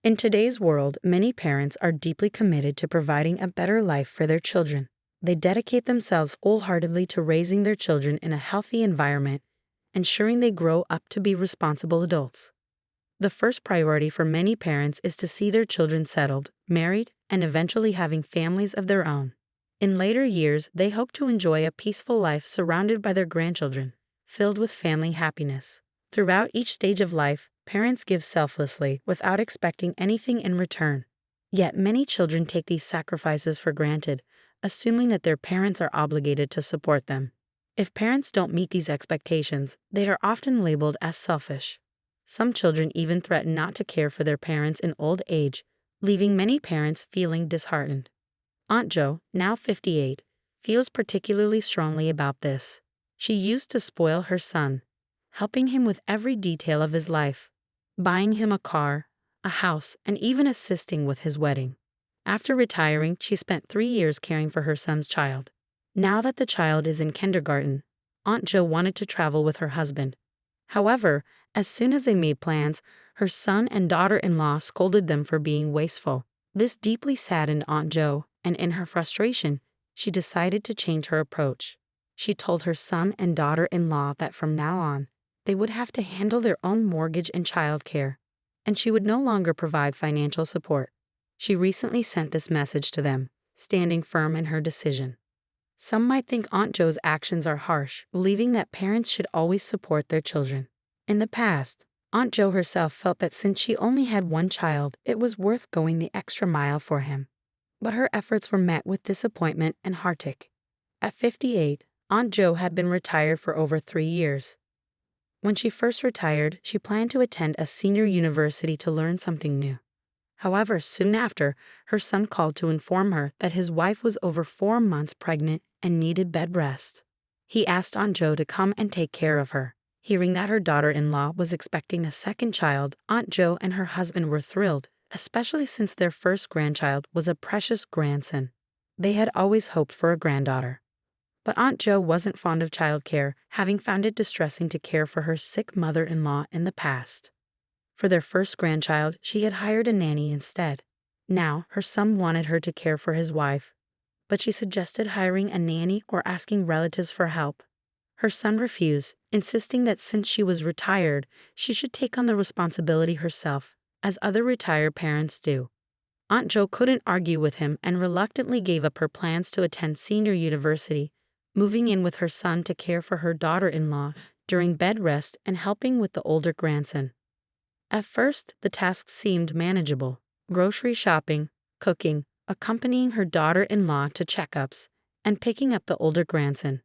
In today's world, many parents are deeply committed to providing a better life for their children. They dedicate themselves wholeheartedly to raising their children in a healthy environment, ensuring they grow up to be responsible adults. The first priority for many parents is to see their children settled, married, and eventually having families of their own. In later years, they hope to enjoy a peaceful life surrounded by their grandchildren, filled with family happiness. Throughout each stage of life, parents give selflessly without expecting anything in return. Yet many children take these sacrifices for granted, assuming that their parents are obligated to support them. If parents don't meet these expectations, they are often labeled as selfish. Some children even threaten not to care for their parents in old age, leaving many parents feeling disheartened. Aunt Jo, now 58, feels particularly strongly about this. She used to spoil her son, helping him with every detail of his life, buying him a car, a house, and even assisting with his wedding. After retiring, she spent 3 years caring for her son's child. Now that the child is in kindergarten, Aunt Jo wanted to travel with her husband. However, as soon as they made plans, her son and daughter-in-law scolded them for being wasteful. This deeply saddened Aunt Jo, and in her frustration, she decided to change her approach. She told her son and daughter-in-law that from now on, they would have to handle their own mortgage and childcare, and she would no longer provide financial support. She recently sent this message to them, standing firm in her decision. Some might think Aunt Jo's actions are harsh, believing that parents should always support their children. In the past, Aunt Jo herself felt that since she only had one child, it was worth going the extra mile for him. But her efforts were met with disappointment and heartache. At 58, Aunt Jo had been retired for over 3 years. When she first retired, she planned to attend a senior university to learn something new. However, soon after, her son called to inform her that his wife was over 4 months pregnant and needed bed rest. He asked Aunt Jo to come and take care of her. Hearing that her daughter-in-law was expecting a second child, Aunt Jo and her husband were thrilled, especially since their first grandchild was a precious grandson. They had always hoped for a granddaughter. But Aunt Jo wasn't fond of childcare, having found it distressing to care for her sick mother-in-law in the past. For their first grandchild, she had hired a nanny instead. Now, her son wanted her to care for his wife, but she suggested hiring a nanny or asking relatives for help. Her son refused, insisting that since she was retired, she should take on the responsibility herself, as other retired parents do. Aunt Jo couldn't argue with him and reluctantly gave up her plans to attend senior university, moving in with her son to care for her daughter-in-law during bed rest and helping with the older grandson. At first, the tasks seemed manageable: grocery shopping, cooking, accompanying her daughter-in-law to checkups, and picking up the older grandson.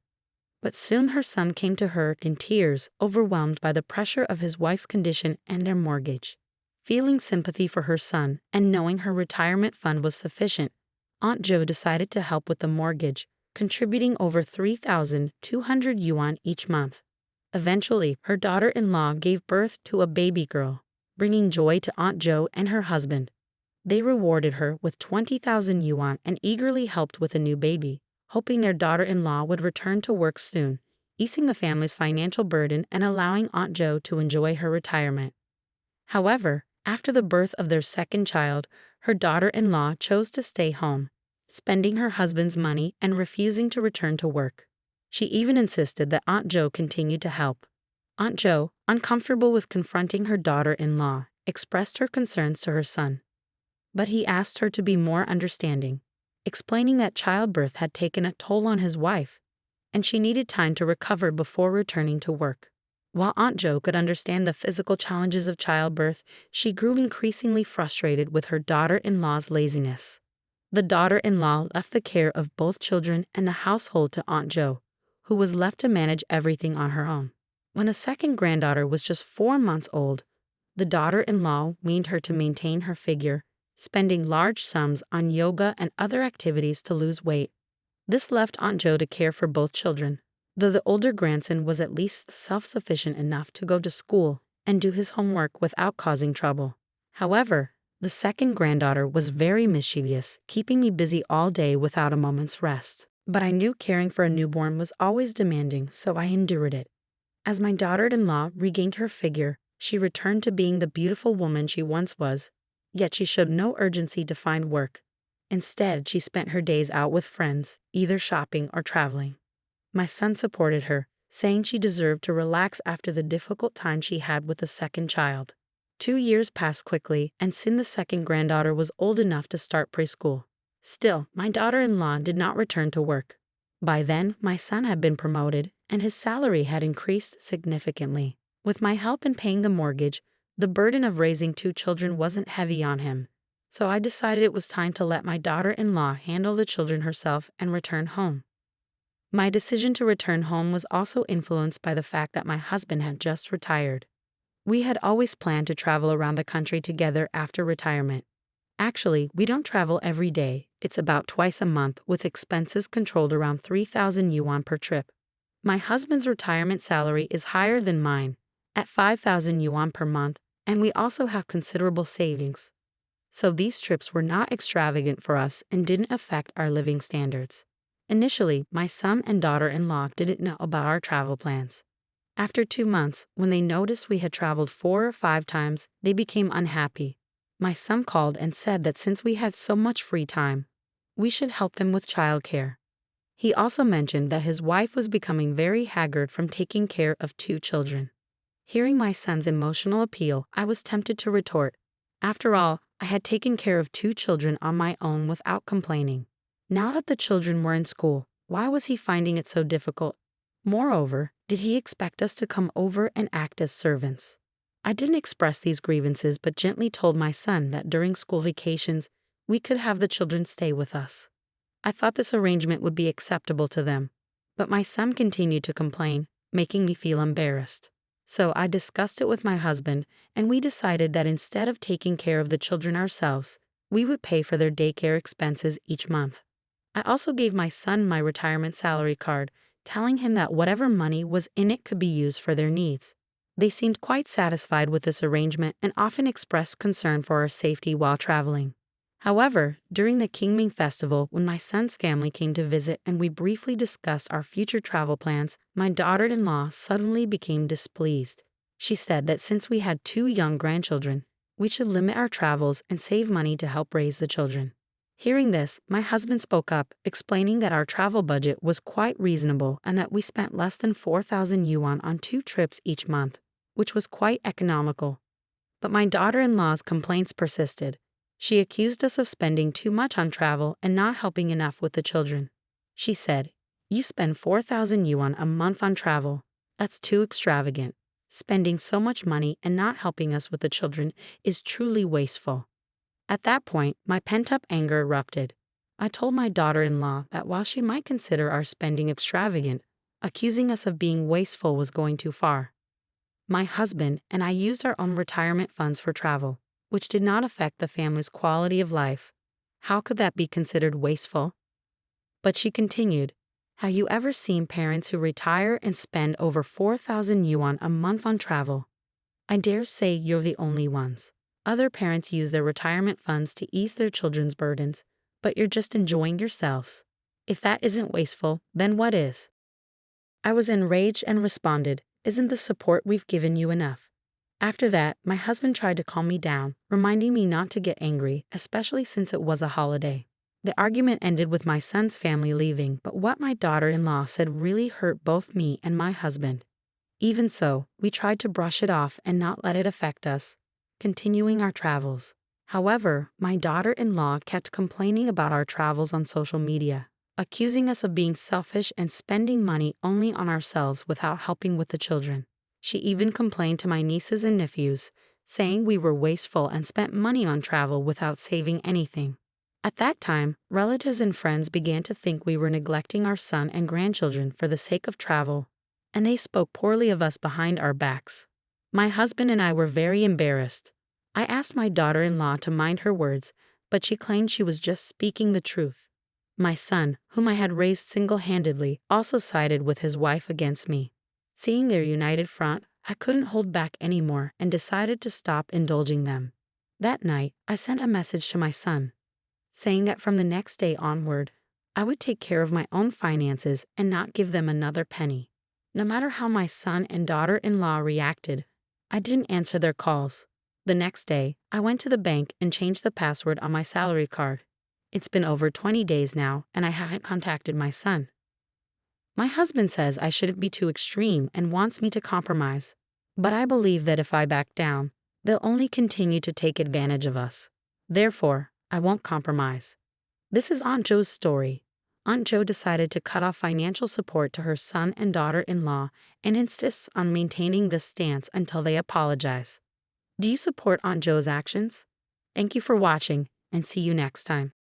But soon her son came to her in tears, overwhelmed by the pressure of his wife's condition and their mortgage. Feeling sympathy for her son and knowing her retirement fund was sufficient, Aunt Jo decided to help with the mortgage, contributing over 3,200 yuan each month. Eventually, her daughter-in-law gave birth to a baby girl, bringing joy to Aunt Jo and her husband. They rewarded her with 20,000 yuan and eagerly helped with a new baby, hoping their daughter-in-law would return to work soon, easing the family's financial burden and allowing Aunt Jo to enjoy her retirement. However, after the birth of their second child, her daughter-in-law chose to stay home, spending her husband's money and refusing to return to work. She even insisted that Aunt Jo continue to help. Aunt Jo, uncomfortable with confronting her daughter-in-law, expressed her concerns to her son. But he asked her to be more understanding, explaining that childbirth had taken a toll on his wife, and she needed time to recover before returning to work. While Aunt Jo could understand the physical challenges of childbirth, she grew increasingly frustrated with her daughter-in-law's laziness. The daughter-in-law left the care of both children and the household to Aunt Jo, who was left to manage everything on her own. When a second granddaughter was just 4 months old, the daughter-in-law weaned her to maintain her figure, spending large sums on yoga and other activities to lose weight. This left Aunt Jo to care for both children, though the older grandson was at least self-sufficient enough to go to school and do his homework without causing trouble. However, the second granddaughter was very mischievous, keeping me busy all day without a moment's rest. But I knew caring for a newborn was always demanding, so I endured it. As my daughter-in-law regained her figure, she returned to being the beautiful woman she once was, Yet she showed no urgency to find work. Instead, she spent her days out with friends, either shopping or traveling. My son supported her, saying she deserved to relax after the difficult time she had with the second child. 2 years passed quickly, and soon the second granddaughter was old enough to start preschool. Still, my daughter-in-law did not return to work. By then, my son had been promoted, and his salary had increased significantly. With my help in paying the mortgage, the burden of raising 2 children wasn't heavy on him. So I decided it was time to let my daughter-in-law handle the children herself and return home. My decision to return home was also influenced by the fact that my husband had just retired. We had always planned to travel around the country together after retirement. Actually, we don't travel every day. It's about twice a month, with expenses controlled around 3,000 yuan per trip. My husband's retirement salary is higher than mine, at 5,000 yuan per month, and we also have considerable savings. So these trips were not extravagant for us and didn't affect our living standards. Initially, my son and daughter-in-law didn't know about our travel plans. After 2 months, when they noticed we had traveled 4 or 5 times, they became unhappy. My son called and said that since we had so much free time, we should help them with childcare. He also mentioned that his wife was becoming very haggard from taking care of 2 children. Hearing my son's emotional appeal, I was tempted to retort. After all, I had taken care of 2 children on my own without complaining. Now that the children were in school, why was he finding it so difficult? Moreover, did he expect us to come over and act as servants? I didn't express these grievances but gently told my son that during school vacations, we could have the children stay with us. I thought this arrangement would be acceptable to them, but my son continued to complain, making me feel embarrassed. So I discussed it with my husband, and we decided that instead of taking care of the children ourselves, we would pay for their daycare expenses each month. I also gave my son my retirement salary card, telling him that whatever money was in it could be used for their needs. They seemed quite satisfied with this arrangement and often expressed concern for our safety while traveling. However, during the Qingming festival, when my son's family came to visit and we briefly discussed our future travel plans, my daughter-in-law suddenly became displeased. She said that since we had 2 young grandchildren, we should limit our travels and save money to help raise the children. Hearing this, my husband spoke up, explaining that our travel budget was quite reasonable and that we spent less than 4,000 yuan on 2 trips each month, which was quite economical. But my daughter-in-law's complaints persisted. She accused us of spending too much on travel and not helping enough with the children. She said, "You spend 4,000 yuan a month on travel. That's too extravagant. Spending so much money and not helping us with the children is truly wasteful." At that point, my pent-up anger erupted. I told my daughter-in-law that while she might consider our spending extravagant, accusing us of being wasteful was going too far. My husband and I used our own retirement funds for travel, which did not affect the family's quality of life. How could that be considered wasteful? But she continued, "Have you ever seen parents who retire and spend over 4,000 yuan a month on travel? I dare say you're the only ones. Other parents use their retirement funds to ease their children's burdens, but you're just enjoying yourselves. If that isn't wasteful, then what is?" I was enraged and responded, "Isn't the support we've given you enough?" After that, my husband tried to calm me down, reminding me not to get angry, especially since it was a holiday. The argument ended with my son's family leaving, but what my daughter-in-law said really hurt both me and my husband. Even so, we tried to brush it off and not let it affect us, continuing our travels. However, my daughter-in-law kept complaining about our travels on social media, accusing us of being selfish and spending money only on ourselves without helping with the children. She even complained to my nieces and nephews, saying we were wasteful and spent money on travel without saving anything. At that time, relatives and friends began to think we were neglecting our son and grandchildren for the sake of travel, and they spoke poorly of us behind our backs. My husband and I were very embarrassed. I asked my daughter-in-law to mind her words, but she claimed she was just speaking the truth. My son, whom I had raised single-handedly, also sided with his wife against me. Seeing their united front, I couldn't hold back anymore and decided to stop indulging them. That night, I sent a message to my son, saying that from the next day onward, I would take care of my own finances and not give them another penny. No matter how my son and daughter-in-law reacted, I didn't answer their calls. The next day, I went to the bank and changed the password on my salary card. It's been over 20 days now, and I haven't contacted my son. My husband says I shouldn't be too extreme and wants me to compromise. But I believe that if I back down, they'll only continue to take advantage of us. Therefore, I won't compromise. This is Aunt Joe's story. Aunt Joe decided to cut off financial support to her son and daughter-in-law and insists on maintaining this stance until they apologize. Do you support Aunt Joe's actions? Thank you for watching, and see you next time.